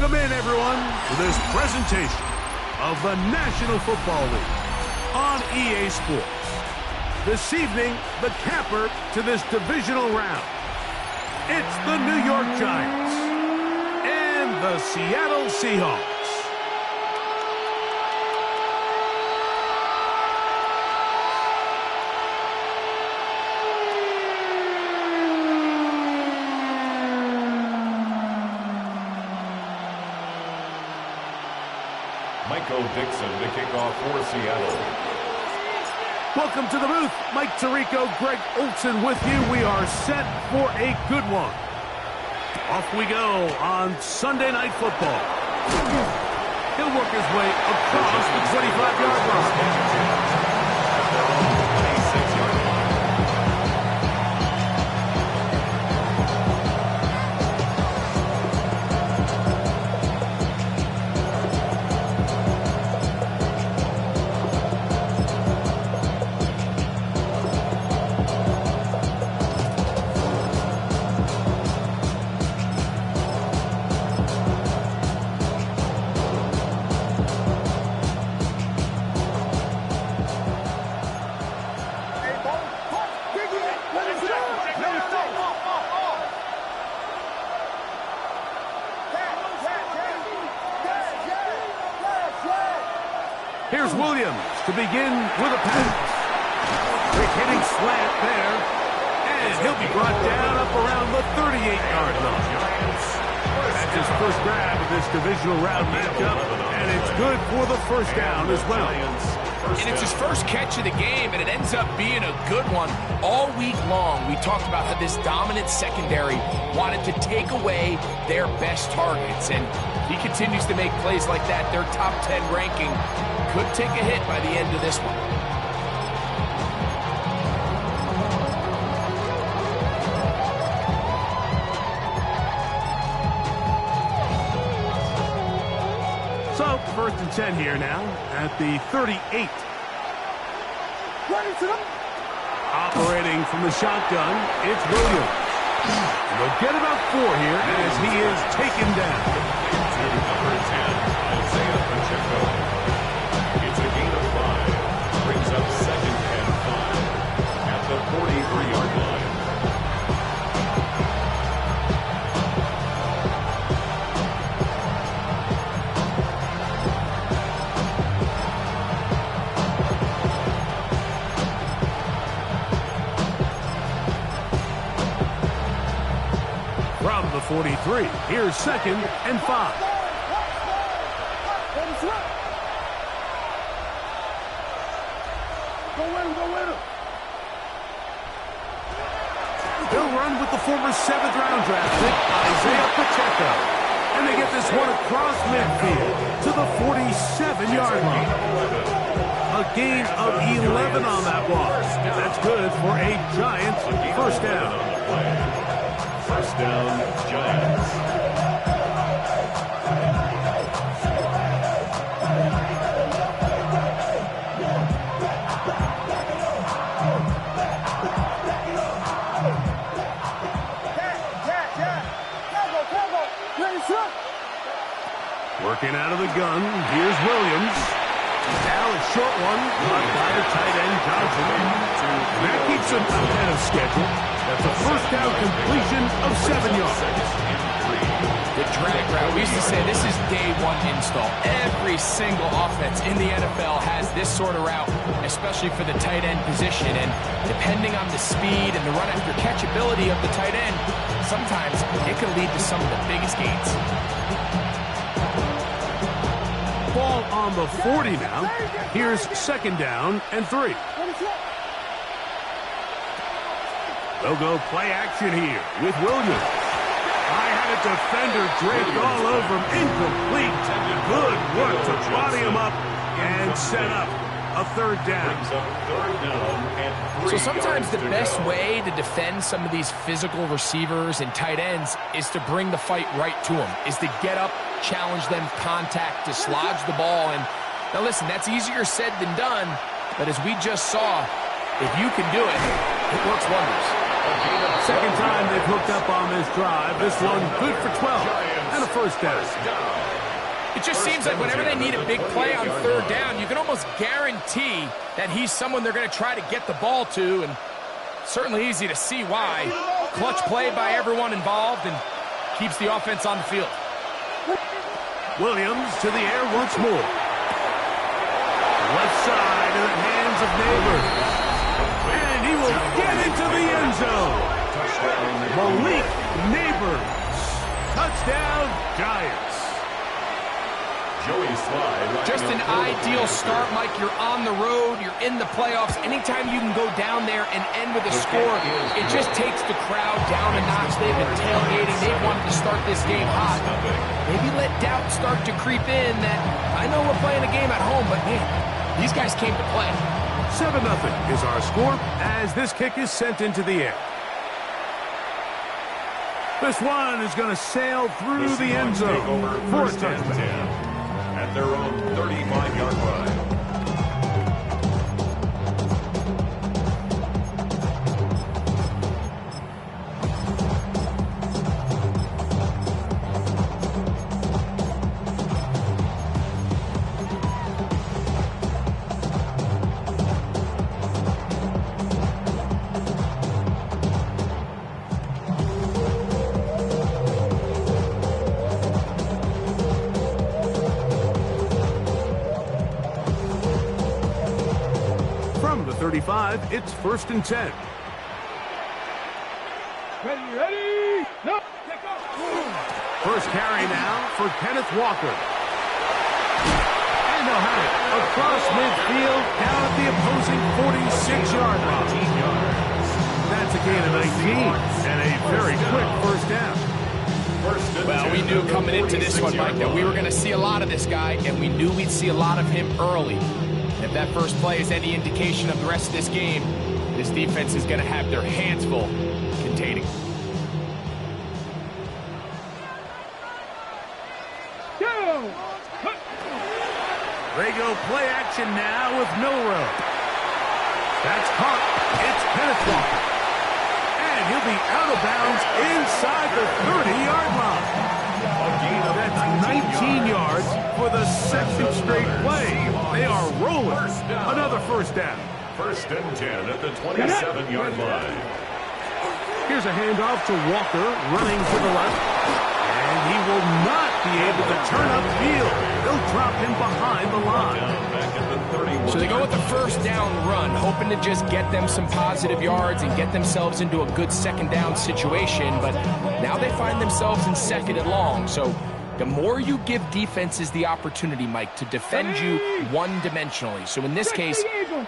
Welcome in, everyone, to this presentation of the National Football League on EA Sports. This evening, the capper to this divisional round. It's the New York Giants and the Seattle Seahawks. Michael Dixon to kick off for Seattle. Welcome to the booth. Mike Tirico, Greg Olsen with you. We are set for a good one. Off we go on Sunday Night Football. He'll work his way across the 25-yard line. Here's Williams to begin with a pass. Quick hitting slant there. And he'll be brought down up around the 38-yard line. That's his first grab of this divisional round matchup, and it's good for the first down as well. And it's his first catch of the game, and it ends up being a good one. All week long, we talked about how this dominant secondary wanted to take away their best targets, and he continues to make plays like that. Their top 10 ranking could take a hit by the end of this one. So, first and 10 here now at the 38. Operating from the shotgun, it's Williams. They'll get about 4 here as he is taken down. To number 10, Isaiah Pacheco. It's a gain of 5. Brings up 2nd and 5 at the 43-yard line. From the 43, here's 2nd and 5. He'll run with the former 7th-round draft pick, Isaiah Pacheco. And they get this one across midfield to the 47-yard line. A gain of 11 on that one. That's good for a Giants first down. First down, Giants. Working out of the gun, here's Williams. Now a short one, caught by the tight end Johnson. That keeps him ahead of schedule. That's a first down completion of 7 yards. The drag route. We used to say this is day one install. Every single offense in the NFL has this sort of route, especially for the tight end position. And depending on the speed and the run after catch ability of the tight end, sometimes it can lead to some of the biggest gains. Ball on the 40 now. Here's 2nd down and 3. They'll go play action here with Williams. I had a defender draped all over him. Incomplete. Good work to body him up and set up a 3rd down. So sometimes the best way to defend some of these physical receivers and tight ends is to bring the fight right to them, is to get up, challenge them, contact, dislodge the ball. And now listen, that's easier said than done, but as we just saw, if you can do it, it works wonders. Second time they've hooked up on this drive. This one good for 12 and a first down. It just seems like whenever they need a big play on third down, you can almost guarantee that he's someone they're going to try to get the ball to, and certainly easy to see why. Clutch play by everyone involved and keeps the offense on the field. Williams to the air once more. Left side in the hands of Neighbors. And he will get into the end zone. Malik Neighbors. Touchdown, Giants. Just an ideal start, Mike. You're on the road. You're in the playoffs. Anytime you can go down there and end with a score, it just takes the crowd down a notch. They've been tailgating. They've wanted to start this game hot. Maybe let doubt start to creep in that I know we're playing a game at home, but man, these guys came to play. 7-0 is our score as this kick is sent into the air. This one is going to sail through the end zone for a touchdown. At their own 35-yard line. From the 35, it's 1st and 10. Ready, no, First carry now for Kenneth Walker. And they'll have it across midfield down at the opposing 46-yard line. That's a gain of 19 and a very quick first down. Well, we knew coming into this one, Mike, that we were going to see a lot of this guy, and we knew we'd see a lot of him early. If that first play is any indication of the rest of this game, this defense is going to have their hands full containing. They go play action now with Milroe. That's caught. It's Kenneth Walker. And he'll be out of bounds inside the 30-yard line. That's 19 yards for the second straight play. They are rolling. Another first down. 1st and 10 at the 27-yard line. Here's a handoff to Walker, running to the left. And he will not be able to turn upfield. They'll drop him behind the line. So they go with the first down run, hoping to just get them some positive yards and get themselves into a good second down situation. But now they find themselves in 2nd and long. So the more you give defenses the opportunity, Mike, to defend you one-dimensionally. So in this case,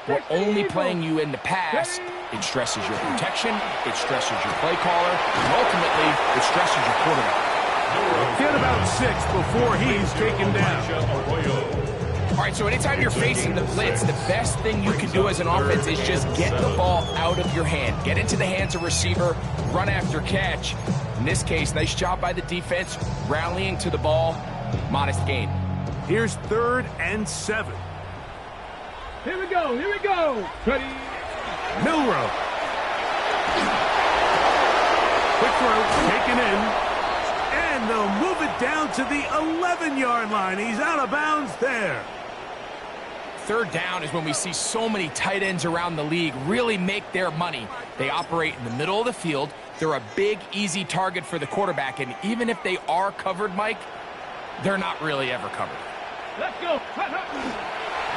we're only playing you in the pass. It stresses your protection, it stresses your play caller, and ultimately, it stresses your quarterback. Get about 6 before he's taken down. All right, so anytime you're facing the blitz, the best thing you can do as an offense is just get the ball out of your hand. Get into the hands of receiver, run after catch. In this case, nice job by the defense, rallying to the ball, modest gain. Here's 3rd and 7. Here we go. Ready. Milroe. Quick throw, taken in. And they'll move it down to the 11-yard line. He's out of bounds there. 3rd down is when we see so many tight ends around the league really make their money. They operate in the middle of the field. They're a big, easy target for the quarterback. And even if they are covered, Mike, they're not really ever covered. Let's go.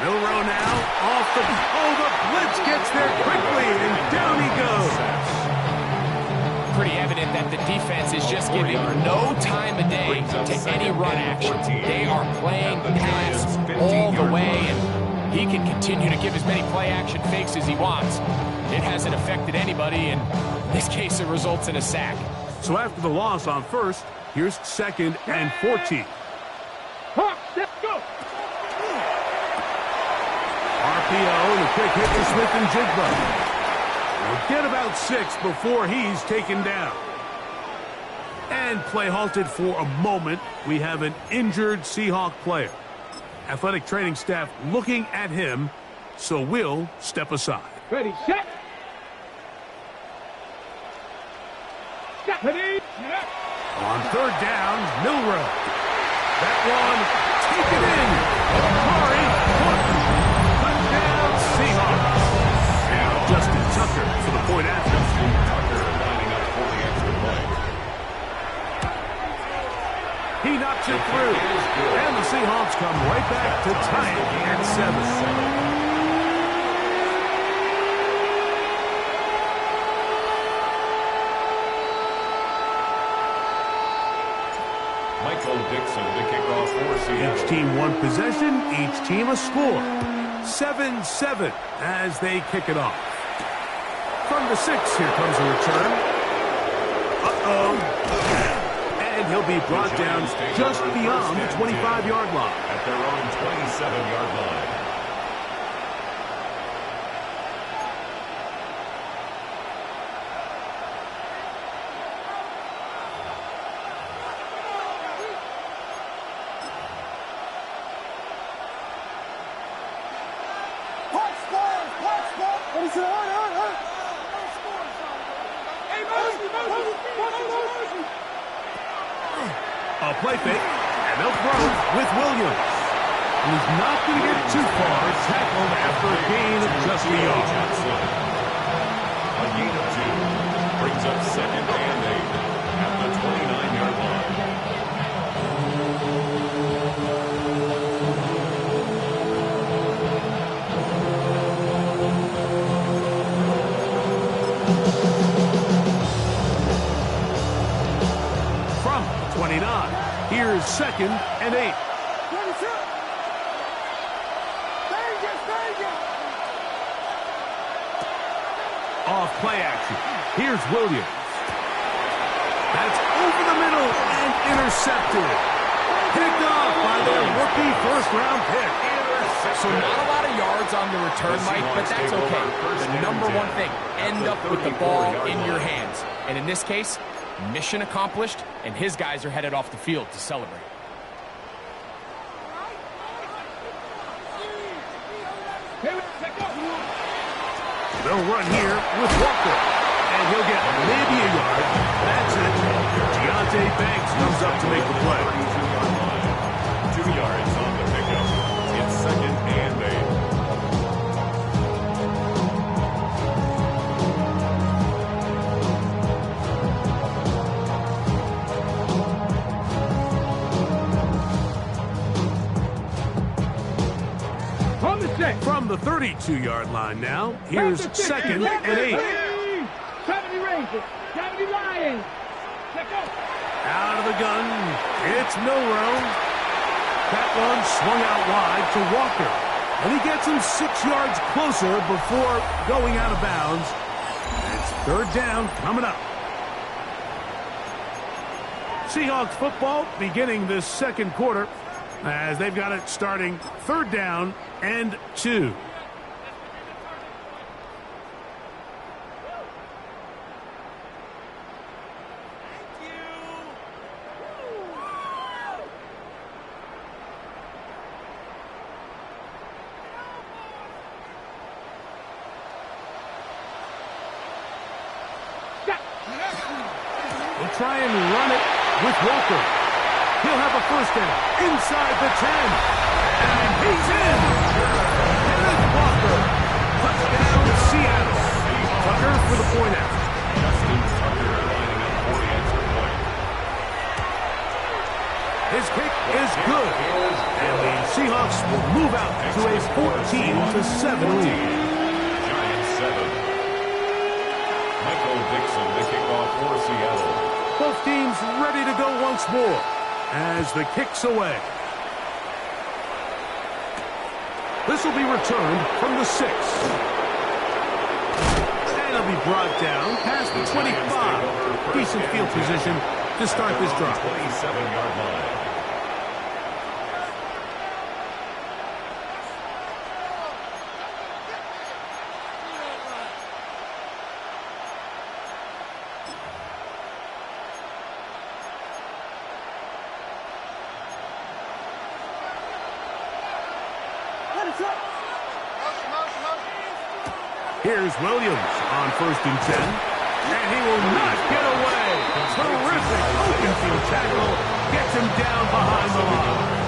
Milroe now off the... Oh, the blitz gets there quickly, and down he goes. Pretty evident that the defense is just giving no time of day to any run action. They are playing pass all the way, and he can continue to give as many play-action fakes as he wants. It hasn't affected anybody, and in this case, it results in a sack. So after the loss on 1st, here's 2nd and 14. Let's go. RPO and a quick hit to Smith and Jigba. We'll get about 6 before he's taken down. And play halted for a moment. We have an injured Seahawk player. Athletic training staff looking at him, so we'll step aside. Ready, set. Ready? Snap. On third down, Milroe. That one, taken in. Murray, touchdown, Seahawks. Now Justin Tucker for the point after. Justin Tucker lining up for the extra point. He knocks it through. And the Seahawks come right back to tie it at 7. Michael Dixon to kick off for Seattle. Each team one possession, each team a score. 7-7 as they kick it off. From the 6, here comes a return. And he'll be brought down just beyond the 25-yard line. At their own 27-yard line. A play fake, and they'll throw with Williams. He's not going to get too far. Tackled after a gain of just a yard. A gain of 2 brings up 2nd and 8 at the 29-yard line. From 29, here's 2nd and 8. Off play action. Here's Williams. That's over the middle and intercepted. Picked off by their rookie first-round pick. So not a lot of yards on the return, Mike, but that's okay. The number one thing, end up with the ball in your hands. And in this case, mission accomplished, and his guys are headed off the field to celebrate. They'll run here with Walker. And he'll get maybe a yard. That's it. Deontay Banks comes up to make the play. 2 yards on the pickup. It's 2nd and 8. From the 32-yard line now, here's 2nd and 8. 70 Rangers, 70 Lions. Check out. Out of the gun, it's Milroe. That one swung out wide to Walker. And he gets him 6 yards closer before going out of bounds. It's 3rd down coming up. Seahawks football beginning this 2nd quarter as they've got it starting 3rd down and 2. They'll try and run it with Walker. He'll have a first down inside the 10. And he's in. Kenneth Walker. Touchdown, Seattle. Tucker for the point out. Justin Tucker lining up for the extra point. His kick is good. And the Seahawks will move out to a 14-7 lead. Giants 7. Michael Dixon to kick off for Seattle. Both teams ready to go once more as the kick's away. This will be returned from the 6. And it'll be brought down past the 25. Decent field position to start this drive. 27-yard line. Here's Williams on 1st and 10. And he will not get away. Terrific open field tackle. Gets him down behind the line.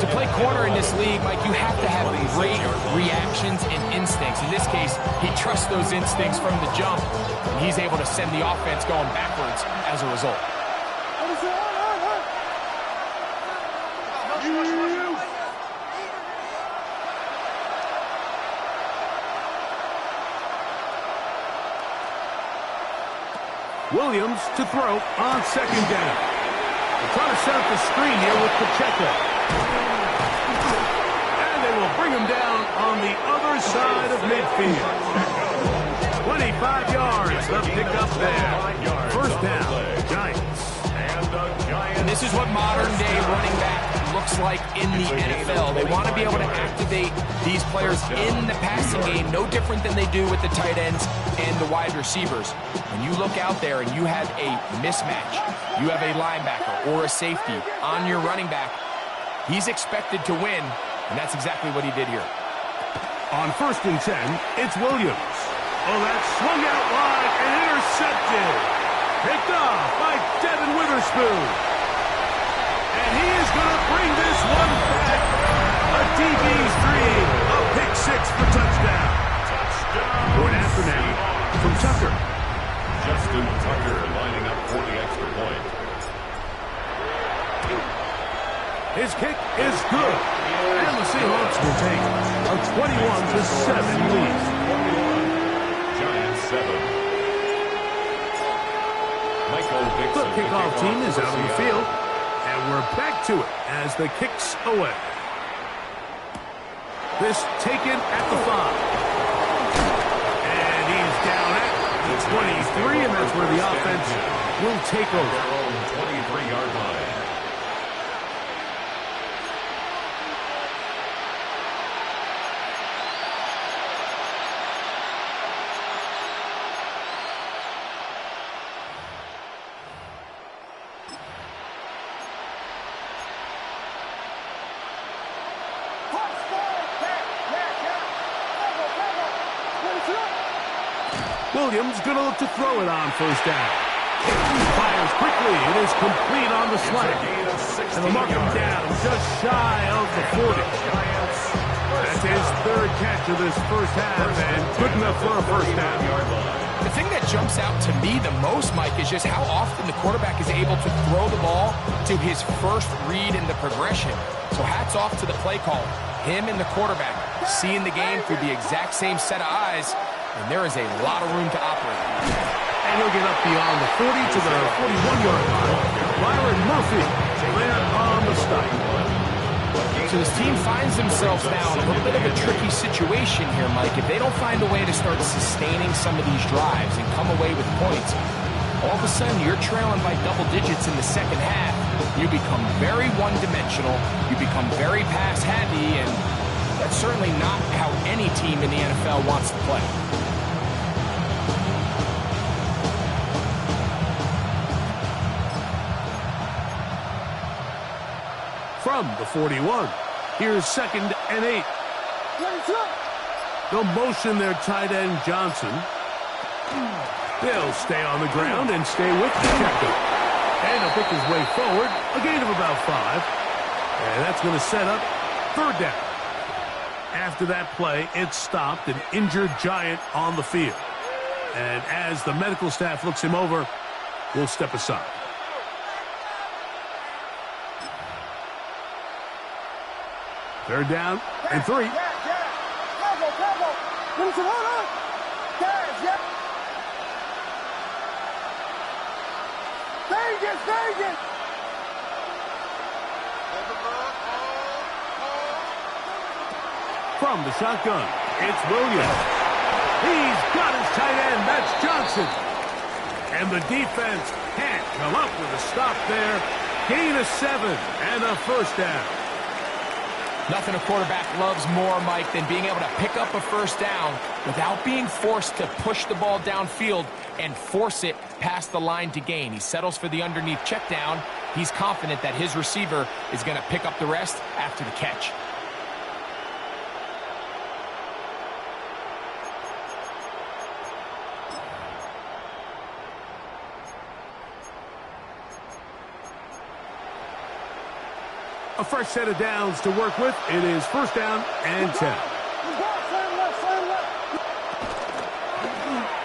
To play corner in this league, Mike, you have to have great reactions and instincts. In this case, he trusts those instincts from the jump, and he's able to send the offense going backwards as a result. Williams to throw on second down. They're trying to set up the screen here with Pacheco. And they will bring him down on the other side of midfield. 25 yards, the pickup there. First down, Giants. And this is what modern-day running back looks like in the NFL. They want to be able to activate these players in the passing game, no different than they do with the tight ends and the wide receivers. When you look out there and you have a mismatch, you have a linebacker or a safety on your running back, he's expected to win, and that's exactly what he did here. On 1st and 10, it's Williams. Oh, that's swung out wide and intercepted. Picked off by Devin Witherspoon. And he is going to bring this one back. A DB's dream. A pick six for touchdown. Point after now from Tucker. Justin Tucker lining up for the extra point. His kick is good. And the Seahawks will take a 21-7 lead. 21, Giants 7. The kickoff team is out on the field, and we're back to it as the kick's away. This taken at the 5. And he's down at the 23, and that's where the offense will take over. Their own 23-yard line. Williams going to look to throw it on 1st down. Fires quickly. It is complete on the slant. And they'll mark him down just shy of the 40. That's his 3rd catch of this first half, and good enough for a 1st down. The thing that jumps out to me the most, Mike, is just how often the quarterback is able to throw the ball to his first read in the progression. So hats off to the play caller. Him and the quarterback seeing the game through the exact same set of eyes, and there is a lot of room to operate. And he'll get up beyond the 40 to the 41-yard line. Byron Murphy there on the stop. So this team finds themselves now in a little bit of a tricky situation here, Mike. If they don't find a way to start sustaining some of these drives and come away with points, all of a sudden you're trailing by double digits in the second half. You become very one-dimensional. You become very pass-heavy, and that's certainly not how any team in the NFL wants to play. From the 41, here's 2nd and 8. They'll motion their tight end Johnson. They'll stay on the ground and stay with Pacheco. And he'll pick his way forward, a gain of about 5. And that's going to set up 3rd down. After that play, it stopped, an injured Giant on the field. And as the medical staff looks him over, we'll step aside. Third down and 3. From the shotgun, it's Williams. He's got his tight end, that's Johnson. And the defense can't come up with a stop there. Gain of 7 and a 1st down. Nothing a quarterback loves more, Mike, than being able to pick up a 1st down without being forced to push the ball downfield and force it past the line to gain. He settles for the underneath check down. He's confident that his receiver is going to pick up the rest after the catch. A fresh set of downs to work with. It is first down and 10.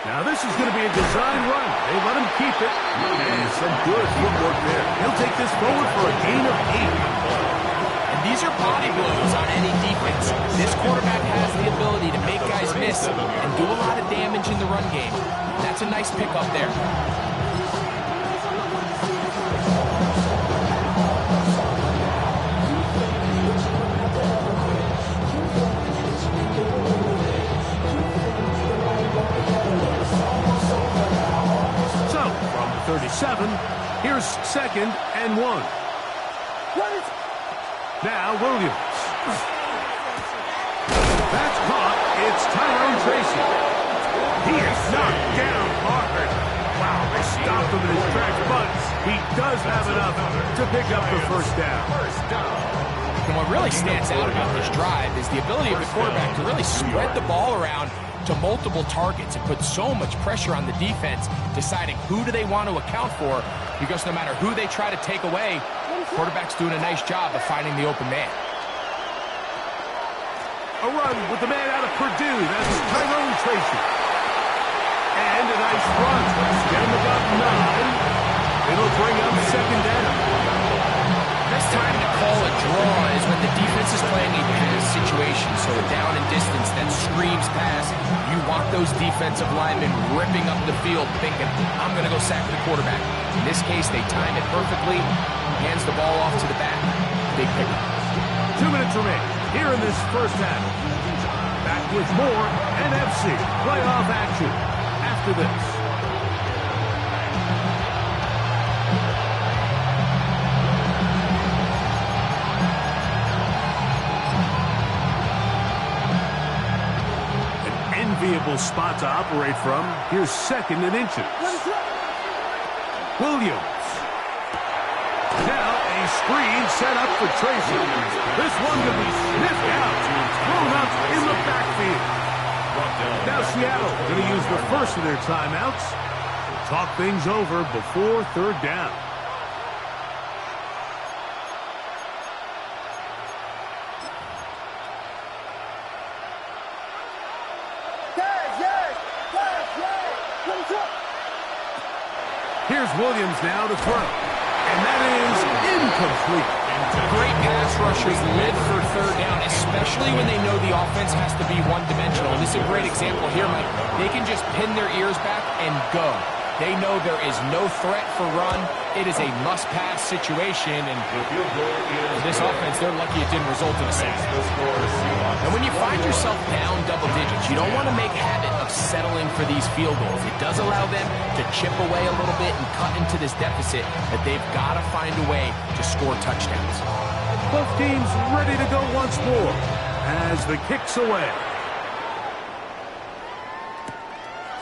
Now this is going to be a design run. They let him keep it. And some good footwork there. He'll take this forward for a gain of 8. And these are body blows on any defense. This quarterback has the ability to make guys miss and do a lot of damage in the run game. That's a nice pickup there. So, from the 37, here's second and 1. Now Williams. That's caught. It's Tyrone Tracy. He is knocked down hard. Wow, they stopped him in his tracks, but he does have enough to pick up the first down. And what really stands out about this drive is the ability of the quarterback to really spread the ball around to multiple targets and put so much pressure on the defense, deciding who do they want to account for, because no matter who they try to take away, quarterback's doing a nice job of finding the open man. A run with the man out of Purdue. That's Tyrone Tracy. And a nice run. Get him about 9. It'll bring up second down. Best time to call a draw is when the defense is playing a pass situation, so a down and distance that screams pass. You want those defensive linemen ripping up the field thinking, I'm going to go sack the quarterback. In this case, they time it perfectly, hands the ball off to the back. Big pickup. 2 minutes remaining here in this first half. Back with more NFC playoff action after this. Enviable spot to operate from. Here's second and inches. Williams. Now a screen set up for Tracy. This one to be sniffed out. Thrown up in the backfield. Now Seattle going to use the first of their timeouts. Talk things over before third down. Here's Williams now to throw. And that is incomplete. Great pass rushers live for third down, especially when they know the offense has to be one-dimensional. And this is a great example here, Mike. They can just pin their ears back and go. They know there is no threat for run. It is a must-pass situation, and this offense, they're lucky it didn't result in a sack. And when you find yourself down double digits, you don't want to make habit of settling for these field goals. It does allow them to chip away a little bit and cut into this deficit, but they've got to find a way to score touchdowns. Both teams ready to go once more as the kick's away.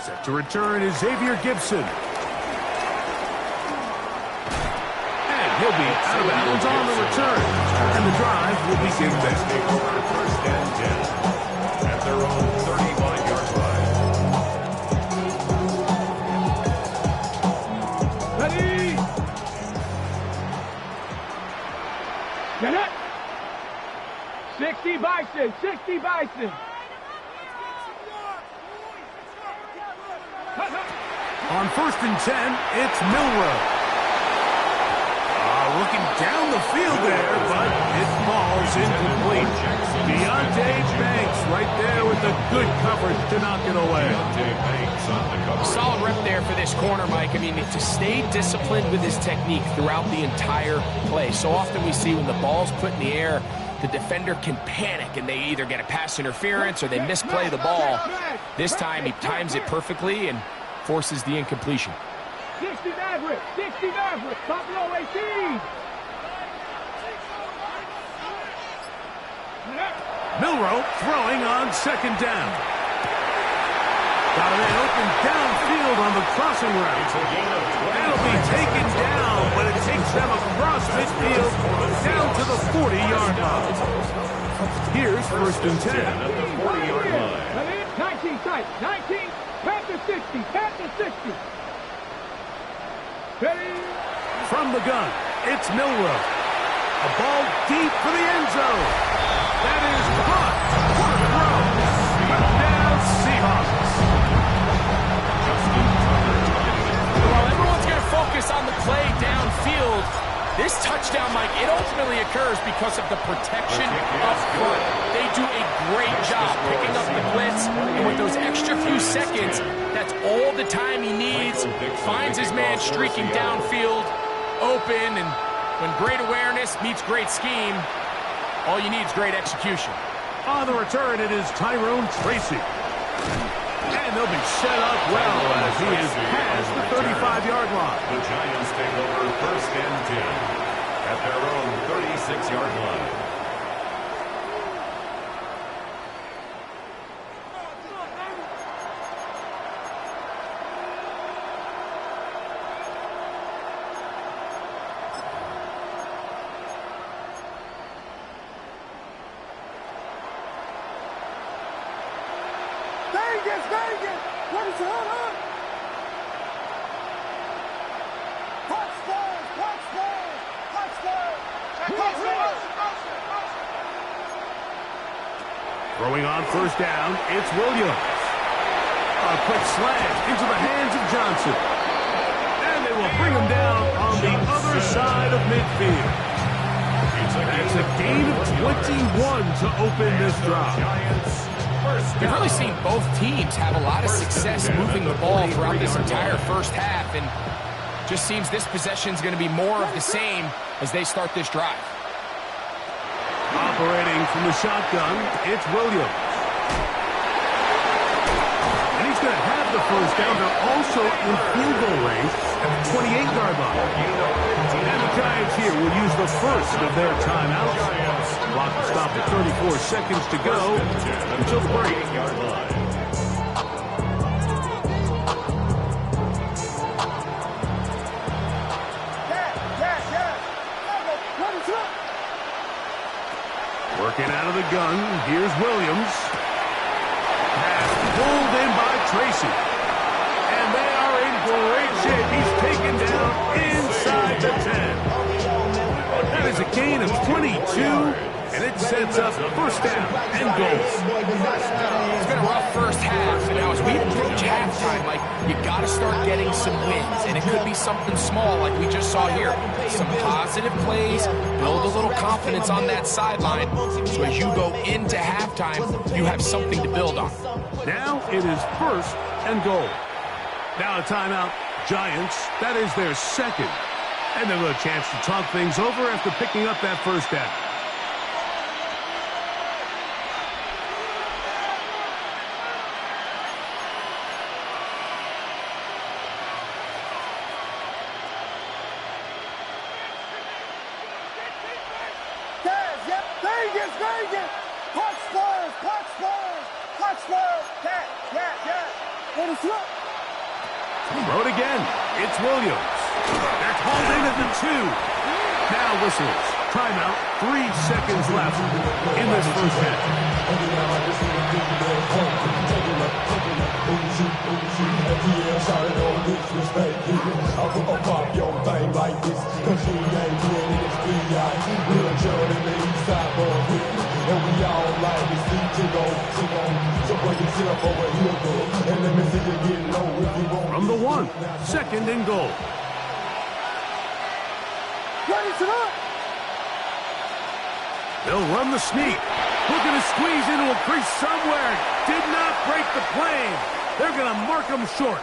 Set to return is Xavier Gibson. And he'll be out of bounds on the return. And the drive will begin back. First and 10 at their own 35-yard line. Ready? Get it. 60 Bison, 60 Bison. On first and 10, it's Milroe. Looking down the field there, but it falls incomplete. Deontay Banks right there with the good coverage to knock it away. Solid rep there for this corner, Mike. I mean, to stay disciplined with his technique throughout the entire play. So often we see when the ball's put in the air, the defender can panic and they either get a pass interference or they misplay the ball. This time he times it perfectly and forces the incompletion. 60 Maverick, 60 Maverick, top row 18. Milroe throwing on second down. Got a man open downfield on the crossing route. That'll be taken down, but it takes them across midfield down to the 40-yard line. Here's first and 10. At the 40-yard line. 19 tight, 19, pat to 60, pat to 60. Ready? From the gun, it's Milroe. A ball deep for the end zone. That is caught. What a throw. Touchdown, Seahawks. While everyone's going to focus on the play downfield, this touchdown, Mike, it ultimately occurs because of the protection up front. They do a great job picking up the blitz, and with those extra few seconds, that's all the time he needs. Finds his man streaking downfield, open, and when great awareness meets great scheme, all you need is great execution. On the return, it is Tyrone Tracy. And they'll be set up well as he is past the 35-yard line. The Giants take over 1st and 10 at their own 36-yard line. Vegas! What is it? Throwing on 1st down, it's Williams. A quick slant into the hands of Johnson. And they will bring him down on the other side of midfield. That's a gain of 21 to open this drive. We've really seen both teams have a lot of success moving the ball throughout this entire first half, and just seems this possession is going to be more of the same as they start this drive. Operating from the shotgun, it's Williams. And he's going to have the 1st down. They're also in field goal range at the 28-yard line. And the Giants here will use the first of their timeouts. Clock will stop at 34 seconds to go until the break. Working out of the gun, here's Williams. Pass pulled in by Tracy. And they are in great shape. He's taken down inside the 10. That is a gain of 22, and it sets up 1st down and goal. It's been a rough first half, and now as we approach halftime, like, you got to start getting some wins, and it could be something small like we just saw here. Some positive plays, build a little confidence on that sideline, so as you go into halftime, you have something to build on. Now it is 1st and goal. Now a timeout. Giants, that is their 2nd. And they'll have a chance to talk things over after picking up that 1st down. Vegas! Punch Spurs! What is it? Throw it again. It's Williams. That's hauled in at the 2. Now whistles. Timeout. 3 seconds left in this first half. From the 1, 2nd and goal. They'll run the sneak. Looking to squeeze into a crease somewhere. Did not break the plane. They're going to mark him short.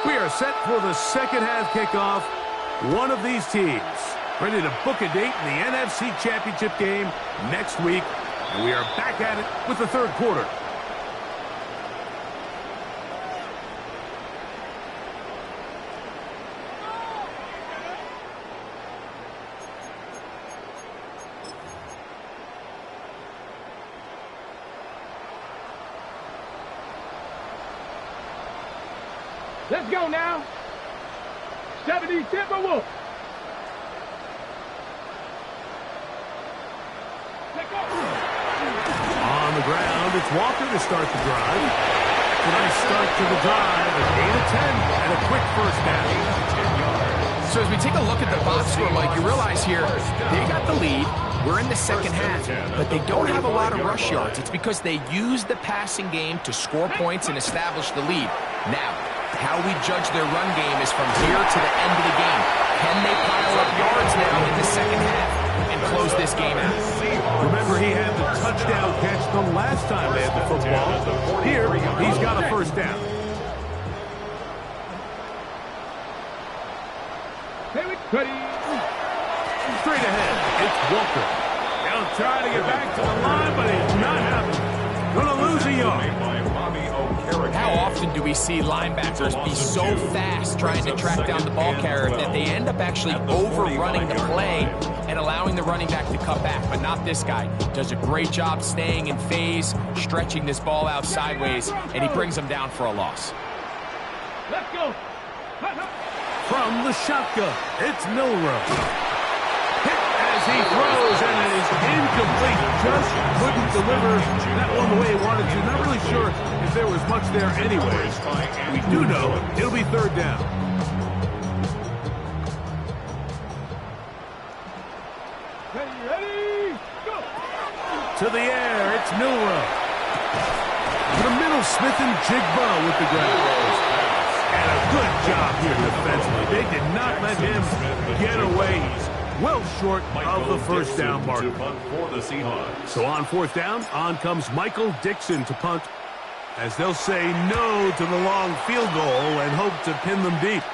We are set for the second half kickoff. One of these teams ready to book a date in the NFC Championship game next week. And we are back at it with the third quarter. Let's go now. 70 Timberwolves. On the ground. It's Walker to start the drive. A nice start to the drive. A gain of 10 and a quick first down. So as we take a look at the box score, Mike, you realize here they got the lead. We're in the second half, but they don't have a lot of rush yards. It's because they use the passing game to score points and establish the lead. Now, how we judge their run game is from here to the end of the game. Can they pile up yards now in the second half and close this game out? Remember, he had the touchdown catch the last time they had the football. Here, he's got a first down. Straight ahead, it's Walker. He'll try to get back to the line, but he's not happening. Gonna lose a yard. How often do we see linebackers be so fast trying to track down the ball carrier that they end up actually overrunning the play and allowing the running back to cut back? But not this guy. Does a great job staying in phase, stretching this ball out sideways, and he brings him down for a loss. Let's go. From the shotgun, it's Milroe. Hit as he throws, and it is incomplete. Just couldn't deliver that one the way he wanted to. Not really sure if there was much there anyways. We do know it'll be third down. Ready, go. To the air, it's Milroe. To the middle, Smith and Jigba with the grab. And a good job here defensively. They did not let him get away. He's well short of the first down mark. So on fourth down, on comes Michael Dixon to punt, as they'll say no to the long field goal and hope to pin them deep.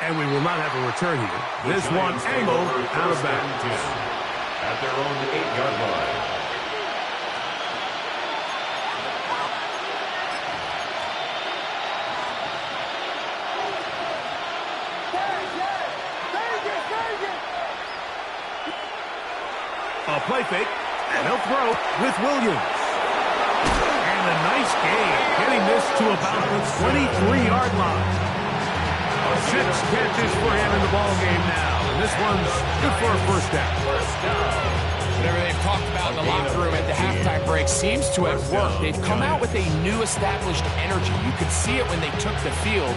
And we will not have a return here. This one angled out of bounds. At their own 8-yard line. A play fake, and he'll throw with Williams. And a nice gain, getting this to about the 23-yard line. 6 catches for him in the ball game now, and this one's good for a first down. Whatever they've talked about in the locker room at the halftime break seems to have worked. They've come out with a new established energy. You could see it when they took the field.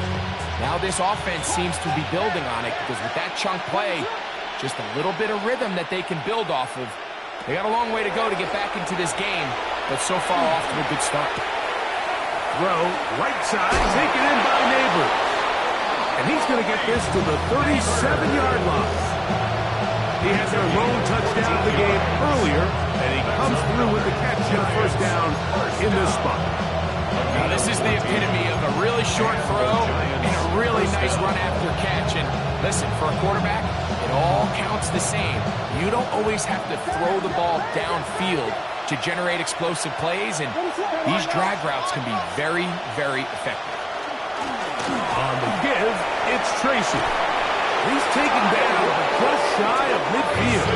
Now this offense seems to be building on it, because with that chunk play, just a little bit of rhythm that they can build off of. They got a long way to go to get back into this game, but so far off to a good start. Throw, right side, taken in by Neighbors. And he's going to get this to the 37-yard line. He had their lone touchdown of the game earlier, and he comes through with the catch and a first down in this spot. Now this is the epitome of a really short throw and a really nice run after catch. And listen, for a quarterback, it all counts the same. You don't always have to throw the ball downfield to generate explosive plays, and these drag routes can be very, very effective. On the give, it's Tracy. He's taken down just shy of midfield.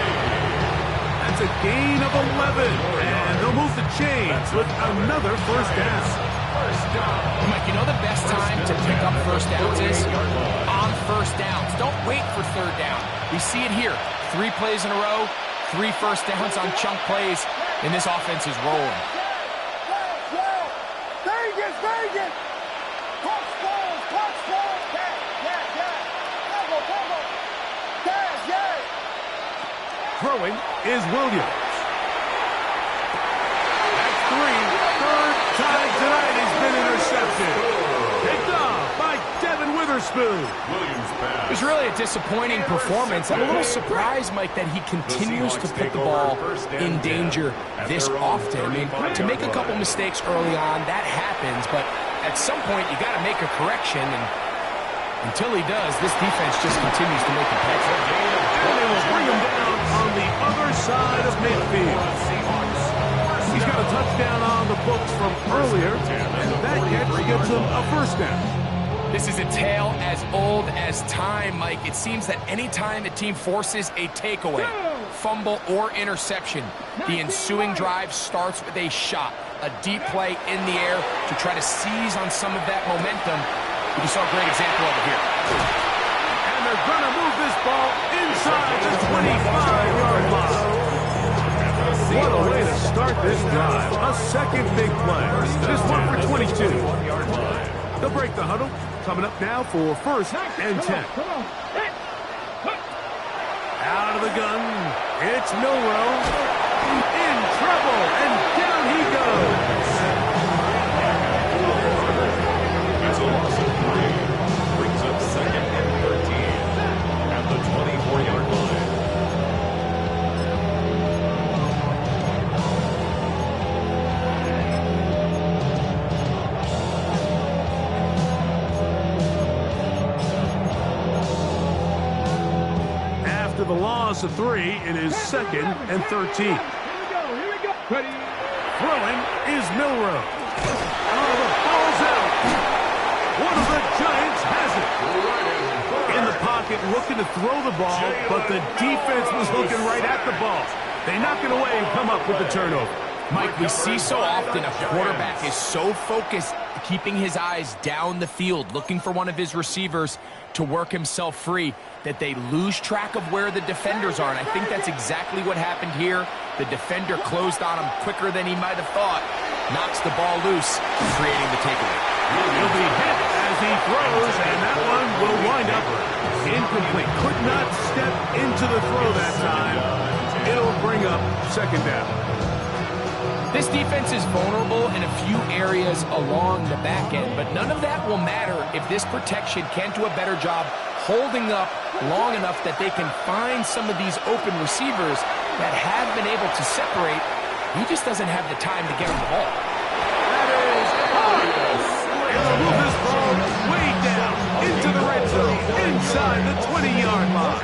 That's a gain of 11, and they'll move the chains with another first down. Mike, you know the best time to pick up first downs is on first downs. Don't wait for third down. We see it here. 3 plays in a row, 3 first downs on chunk plays, and this offense is rolling. Vegas. Throwing is Williams. That's 3. Third time tonight he's been intercepted. Picked off by Devin Witherspoon. It was really a disappointing performance. I'm a little surprised, Mike, that he continues to put the ball in danger this often. I mean, to make a couple mistakes early on, that happens, but at some point you got to make a correction, and until he does, this defense just continues to make him pay. And they will bring him down on the other side of midfield. He's got a touchdown on the books from earlier, and that catch gets him a first down. This is a tale as old as time, Mike. It seems that any time a team forces a takeaway, fumble, or interception, the ensuing drive starts with a shot, a deep play in the air to try to seize on some of that momentum. You saw a great example of it here. And they're going to move this ball inside the 25-yard line. What a way to start this drive. A second big play. This one for 22. They'll break the huddle. Coming up now for first and 10. Out of the gun. It's Milroe. In trouble. And down he goes. It's a loss of 3. Brings up second and 13 at the 24-yard line. After the loss of 3, it is second and 13. Here we go. Ready. Throwing is Milroe. Oh, the ball's out. One of the Giants has it. In the pocket, looking to throw the ball, but the defense was looking right at the ball. They knock it away and come up with the turnover. Mike, we see so often a quarterback is so focused, keeping his eyes down the field, looking for one of his receivers to work himself free, that they lose track of where the defenders are. And I think that's exactly what happened here. The defender closed on him quicker than he might have thought. Knocks the ball loose, creating the takeaway. He'll be hit as he throws, and that one will wind up incomplete. Could not step into the throw that time. It'll bring up second down. This defense is vulnerable in a few areas along the back end, but none of that will matter if this protection can't do a better job holding up long enough that they can find some of these open receivers that have been able to separate. He just doesn't have the time to get him the ball. That is hard. And they'll move this ball way down into the red zone, inside the 20-yard line.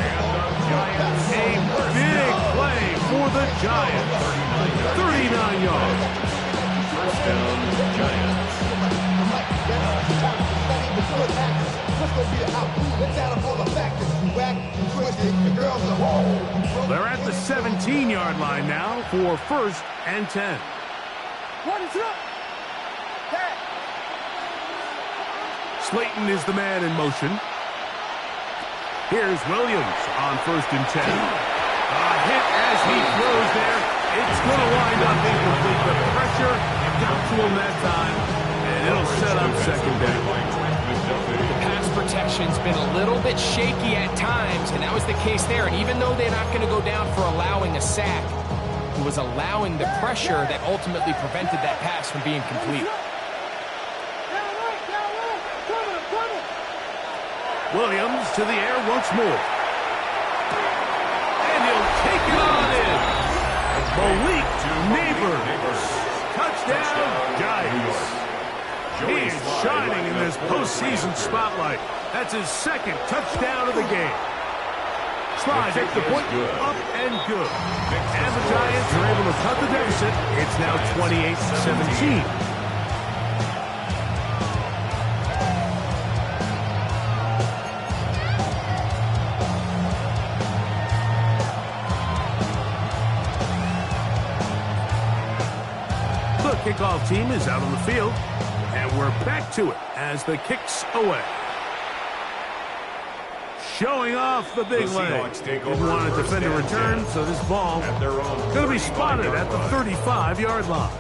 A big play for the Giants. 39 yards. First down, Giants. They're at the 17-yard line now for first and 10. Slayton is the man in motion. Here's Williams on first and 10. A hit as he throws there. It's going to wind up incomplete. The pressure got to him that time, and it'll set up second down. The pass protection's been a little bit shaky at times, and that was the case there. And even though they're not going to go down for allowing a sack, it was allowing the pressure that ultimately prevented that pass from being complete. Williams to the air once more. And he'll take it on in. Malik Neighbors. Touchdown, Giants. He is shining in this postseason spotlight. That's his second touchdown of the game. Slide takes the point, up and good. And the Giants are able to cut the deficit. It's now 28-17. Kickoff team is out on the field, and we're back to it as the kick's away. Showing off the big leg. Didn't want to defend a return, so this ball going to be spotted at the 35-yard line.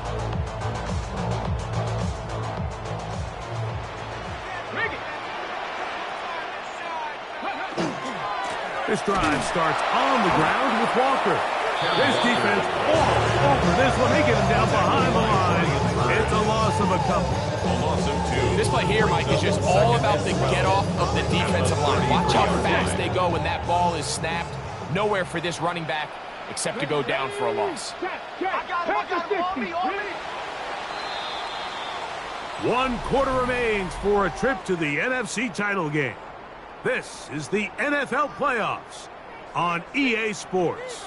This drive starts on the ground with Walker. This defense all over this one. They get him down behind the line. It's a loss of a couple. A loss of 2. This play here, Mike, is just all about the get-off of the defensive line. Watch how fast they go when that ball is snapped. Nowhere for this running back except to go down for a loss. 1 quarter remains for a trip to the NFC title game. This is the NFL playoffs on EA Sports.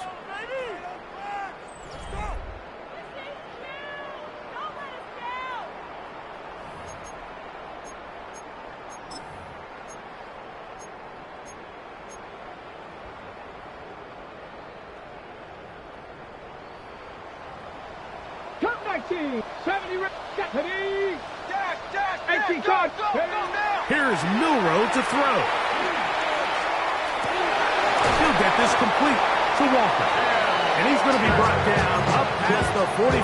Here's Milroe to throw. He'll get this complete. to Walker. And he's going to be brought down up past the 45.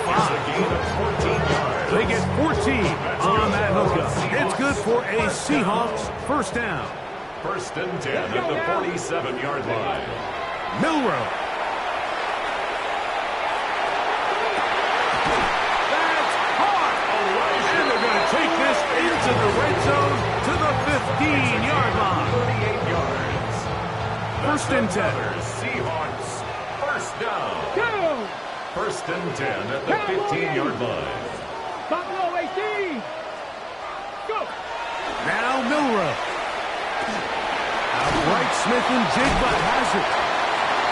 They get 14 on that hookup. It's good for a Seahawks first down. First and 10 at the 47-yard line. Milroe. That's hard. And they're going to take this into the red zone to the 15-yard line. 38 yards. First and 10. Seahawks first down. Go! First and 10 at the 15-yard line. Buffalo 18. Go! Now Milroe. Out right, Smith and Jigba has it.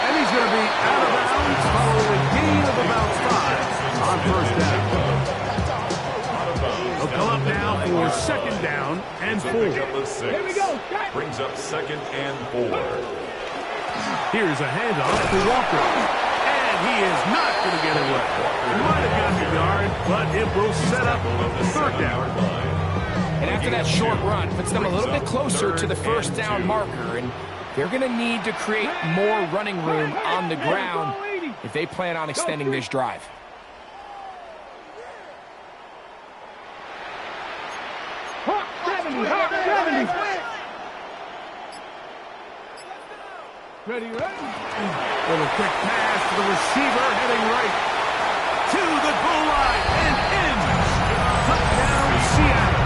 And he's going to be out of bounds following a gain of about 5 on first down. They'll come up now for second down and 4. Here we go. Brings up second and 4. Here's a handoff to Walker. And he is not going to get away. He might have gotten the yard, but it will set up the third down. And after that short run, puts them a little bit closer to the first down marker. And they're going to need to create more running room on the ground if they plan on extending this drive. Hawk 70. Hawk 70. Ready, ready? Little quick pass to the receiver, heading right to the goal line and in. Touchdown, Seattle.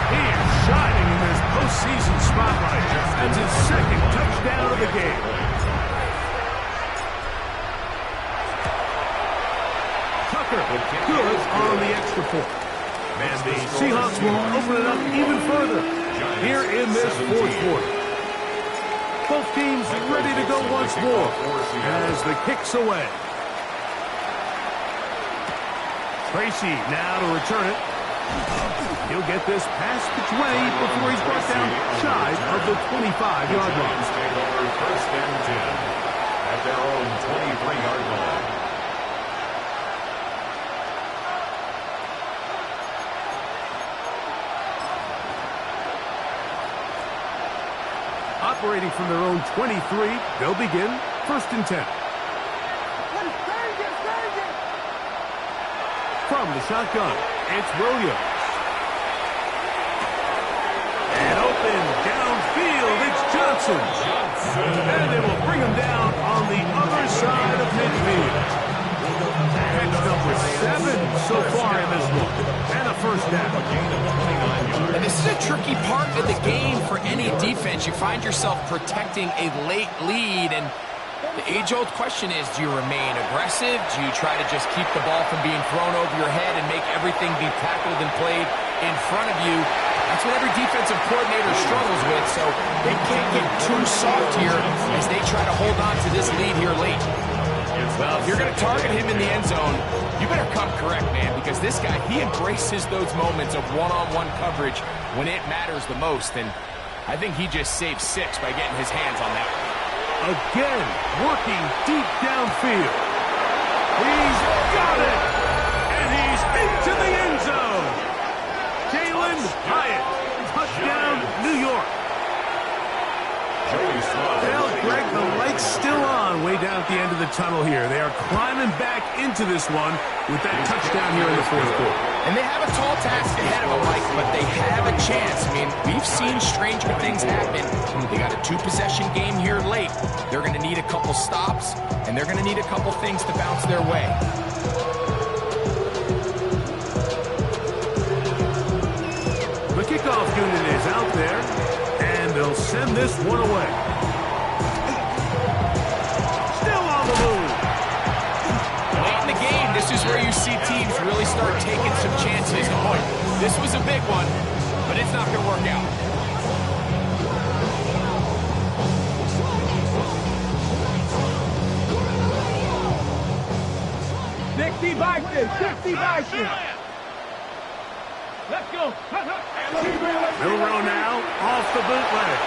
He is shining in this postseason spotlight. That's his second touchdown of the game. Tucker, good on the extra point. And the Seahawks will open it up even further here in this fourth quarter. Both teams ready to go once more as the kick's away. Tracy now to return it. He'll get this past the 20 before he's brought down shy of the 25-yard line. First and 10 at their own 23-yard line. Operating from their own 23, they'll begin first and 10. From the shotgun, it's Williams. And open downfield, it's Johnson. And they will bring him down on the other side of midfield. Catch number 7 so far in this one. And a first down. And this is a tricky part of the game for any defense. You find yourself protecting a late lead, and the age-old question is, do you remain aggressive? Do you try to just keep the ball from being thrown over your head and make everything be tackled and played in front of you? That's what every defensive coordinator struggles with, so they can't get too soft here as they try to hold on to this lead here late. Well, if you're going to target him in the end zone, you better come correct, man, because this guy, he embraces those moments of one-on-one coverage when it matters the most, and I think he just saved 6 by getting his hands on that one. Again, working deep downfield. He's got it! And he's into the end zone! Jalen Hyatt, touchdown, New York. Well, Greg, the light's still on way down at the end of the tunnel here. They are climbing back into this one with that touchdown here in the fourth quarter. And they have a tall task ahead of them, Mike, but they have a chance. I mean, we've seen stranger things happen. They got a 2-possession game here late. They're going to need a couple stops, and they're going to need a couple things to bounce their way. The kickoff unit is out there, and they'll send this one away. Still on the move. Late in the game, this is where you see teams really start taking some chances. And boy, this was a big one, but it's not going to work out. 60 Vikings, 60 Vikings. Let's go. Milroe now off the bootleg.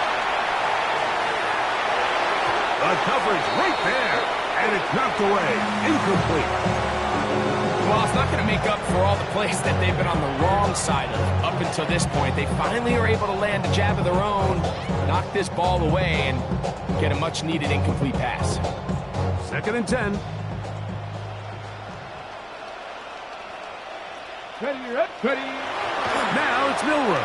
The coverage right there, and it's knocked away, incomplete. Well, it's not going to make up for all the plays that they've been on the wrong side of up until this point. They finally are able to land a jab of their own, knock this ball away, and get a much-needed incomplete pass. 2nd and 10. Ready. Now it's Milroe.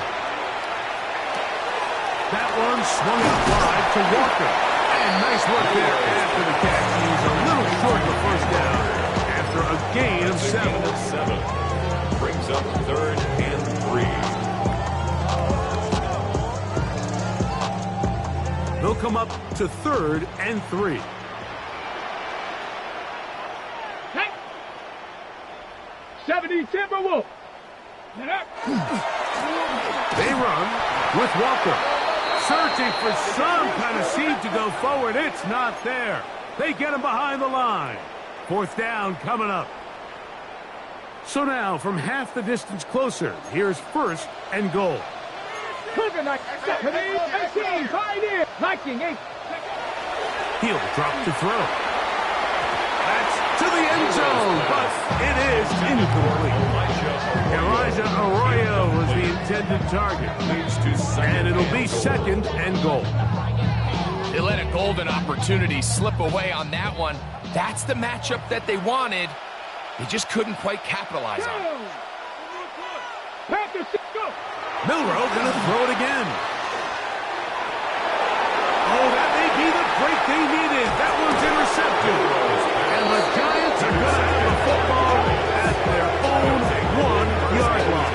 That one swung out wide to Walker. And nice work there after the catch. He's a little short of the first down after a gain of 7. Gain of 7. Brings up 3rd and 3. They'll come up to 3rd and 3. Hey. 70 Timberwolves. They run with Walker. Searching for some kind of seed to go forward. It's not there. They get him behind the line. 4th down coming up. So now, from half the distance closer, here's 1st and goal. He'll drop to throw. That's to the end zone, but it is incomplete. Elijah Arroyo was the intended target. And it'll be 2nd and goal. They let a golden opportunity slip away on that one. That's the matchup that they wanted. They just couldn't quite capitalize on it. Milroe gonna throw it again. Oh, that may be the break they needed. That one's intercepted. And the Giants are gonna have the football at their own 1-yard line.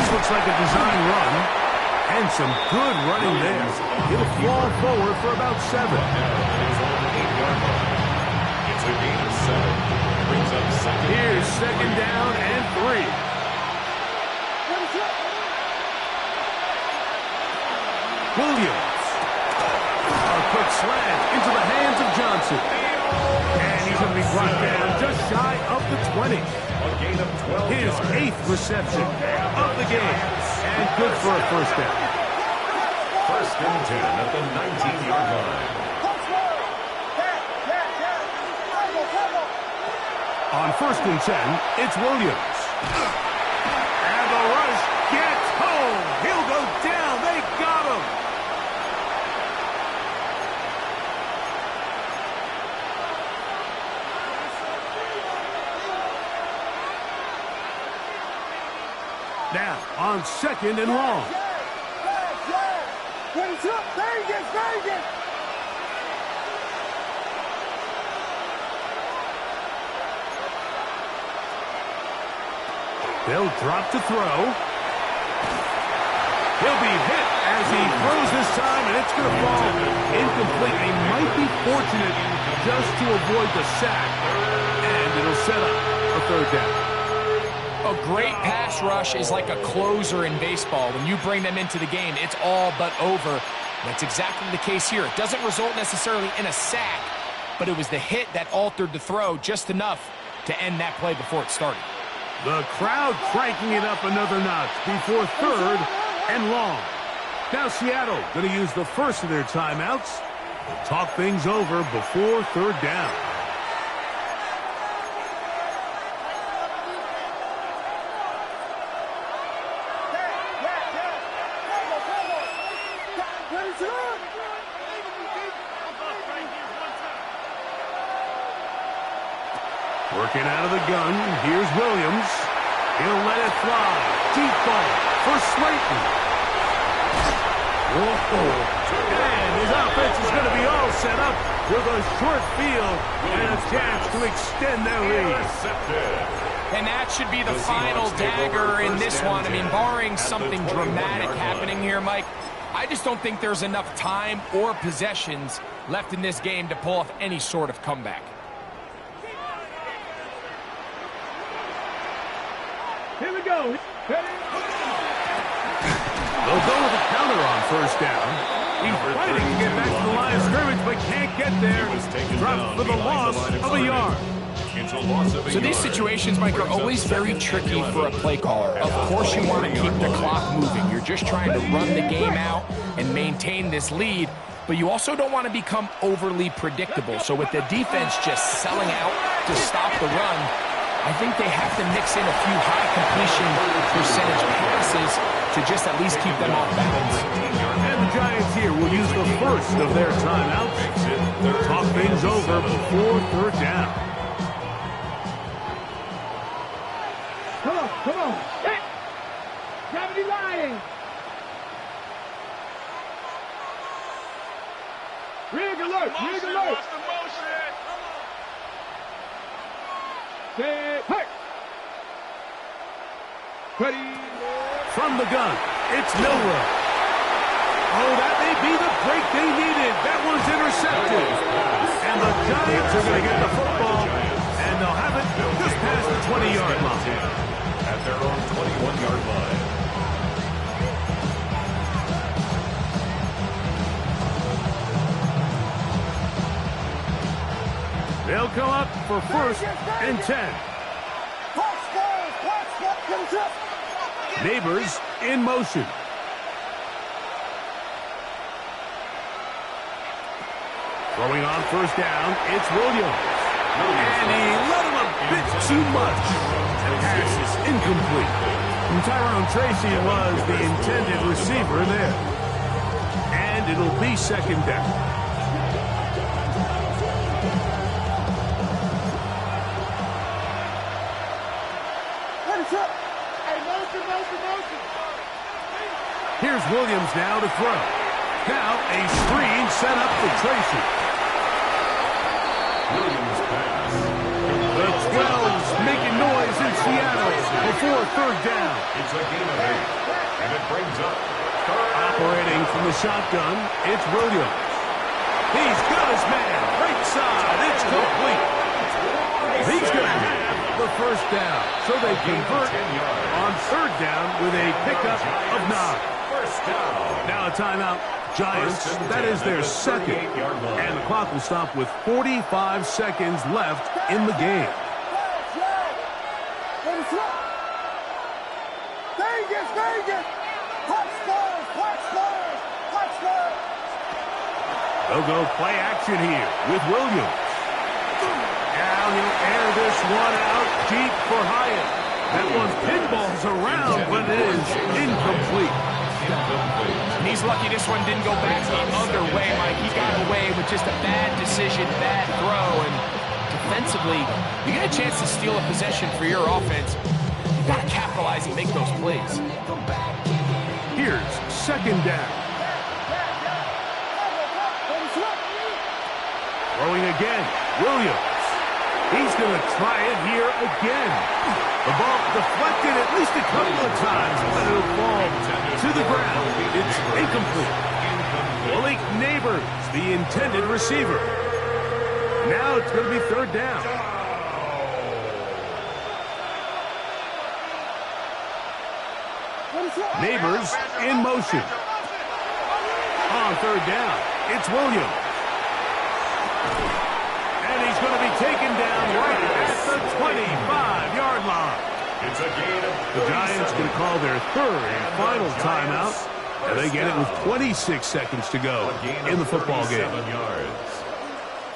Looks like a design run, and some good running there. He'll fall forward for about 7. It's a gain of 7. Brings up 2nd. Here's 2nd down and 3. Williams. A quick slant into the hands of Johnson. And he's going to be brought down just shy of the 20. A gain of 12 His yards. 8th reception of the game. And good for a 1st down. 1st and 10 at the 19-yard line. On 1st and 10, it's Williams. And the rush gets home. He'll go down. They got him. Now, on 2nd and long. They'll drop to throw. He'll be hit as he throws this time, and it's going to fall incomplete. He might be fortunate just to avoid the sack, and it'll set up a 3rd down. A great pass rush is like a closer in baseball. When you bring them into the game, it's all but over. That's exactly the case here. It doesn't result necessarily in a sack, but it was the hit that altered the throw just enough to end that play before it started. The crowd cranking it up another notch before 3rd and long. Now Seattle going to use the first of their timeouts to talk things over before 3rd down. Working out of the gun, here's Williams. He'll let it fly. Deep ball for Slayton. Whoa. And his offense is going to be all set up with a short field and a chance to extend their lead. And that should be the final dagger in this one. I mean, barring something dramatic happening here, Mike, I just don't think there's enough time or possessions left in this game to pull off any sort of comeback. go. They'll go with a counter on first down. He's fighting to get back to the line of scrimmage, but can't get there. Drops for the loss of a yard. So these situations, Mike, are always very tricky for a play caller. Of course you want to keep the clock moving. You're just trying to run the game out and maintain this lead, but you also don't want to become overly predictable. So with the defense just selling out to stop the run, I think they have to mix in a few high completion percentage passes to just at least keep them off balance. And the Giants here will use the first of their timeouts to talk things over before third down. Come on. Hey. Gravity lying. Rig alert. Set. Hey. Ready. From the gun, it's Milroe. Oh, that may be the break they needed. That one's intercepted. And the Giants are going to get the football, and they'll have it just past the 20-yard line. At their own 21-yard line. They'll come up for first and 10. Neighbors in motion. Throwing on first down, it's Williams. And he let him a bit too much. The pass is incomplete. And Tyrone Tracy was the intended receiver there. And it'll be second down. Here's Williams now to throw. Now a screen set up for Tracy. Williams pass. The 12's making noise in Seattle before third down. It's a gain of 8. And it brings up Operating from the shotgun, it's Williams. He's got his man. Right side. It's complete. He's going to have the first down. So they convert on third down with a pickup of 9. Now a timeout. Giants, that is their second. And the clock will stop with 45 seconds left in the game. They'll go play action here with Williams. Now he'll air this one out deep for Hyatt. That one pinballs around, but it is incomplete. He's lucky this one didn't go back the other way, Mike. He got away with just a bad decision, bad throw, and defensively, you get a chance to steal a possession for your offense. You've got to capitalize and make those plays. Here's second down. Throwing again, Williams. He's going to try it here again. The ball deflected at least a couple of times, but it'll fall to the ground. It's incomplete. Malik Neighbors, the intended receiver. Now it's going to be third down. Neighbors in motion. On third down, it's Williams. And he's going to be taken down right at the 25-yard line. It's a gain of The Giants going to call their third and final timeout, and they get it with 26 seconds to go in the football game. 37 yards.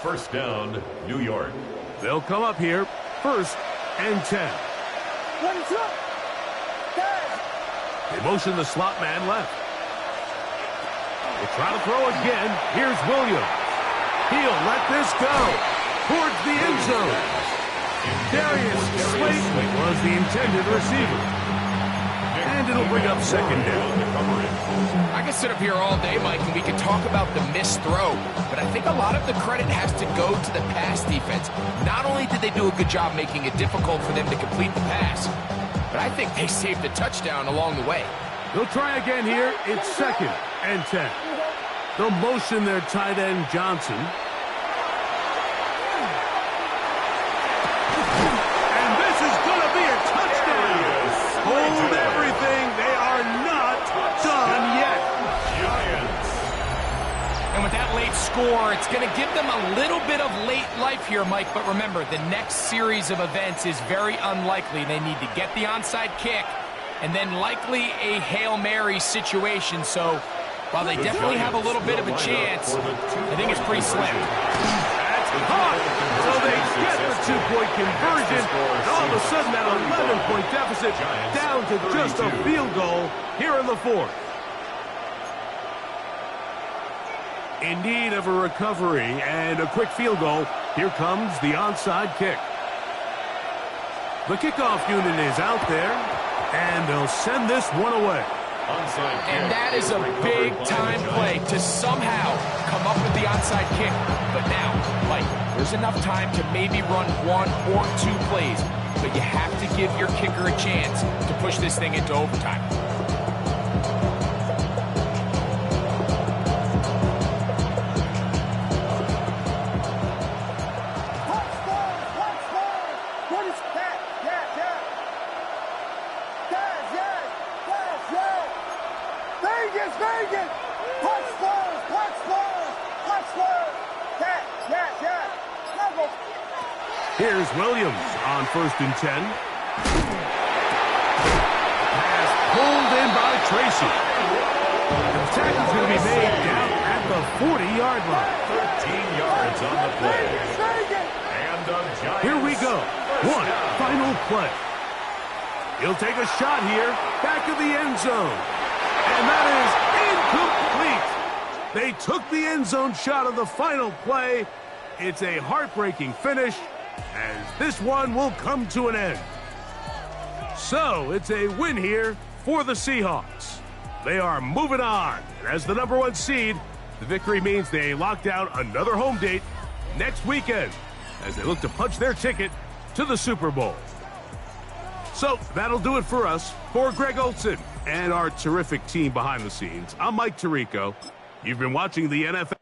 First down, New York. They'll come up here, first and 10. They motion the slot man left. They try to throw again. Here's Williams. He'll let this go towards the end zone. Darius Slayton was the intended receiver. And it'll bring up second down. I could sit up here all day, Mike, and we could talk about the missed throw, but I think a lot of the credit has to go to the pass defense. Not only did they do a good job making it difficult for them to complete the pass, but I think they saved a touchdown along the way. They'll try again here. It's second and 10. They'll motion their tight end, Johnson. And this is going to be a touchdown. going to give them a little bit of late life here, Mike, but remember, the next series of events is very unlikely. They need to get the onside kick and then likely a Hail Mary situation. So while they definitely have a little bit of a chance, I think it's pretty slim. That's caught. So they get the two-point conversion. And all of a sudden, that 11-point deficit down to just a field goal here in the fourth. In need of a recovery and a quick field goal, here comes the onside kick. The kickoff unit is out there, and they'll send this one away. And that is a big-time play to somehow come up with the onside kick. But now, Mike, there's enough time to maybe run 1 or 2 plays, but you have to give your kicker a chance to push this thing into overtime. Here's Williams on 1st and 10. Pass pulled in by Tracy. The tackle's going to be made down at the 40-yard line. 13 yards on the play. And the Giants. Here we go. One final play. He'll take a shot here, back of the end zone. And that is incomplete. They took the end zone shot of the final play. It's a heartbreaking finish, as this one will come to an end. So it's a win here for the Seahawks. They are moving on, and as the #1 seed, the victory means they lock down another home date next weekend as they look to punch their ticket to the Super Bowl. So that'll do it for us. For Greg Olsen and our terrific team behind the scenes, I'm Mike Tirico. You've been watching the NFL.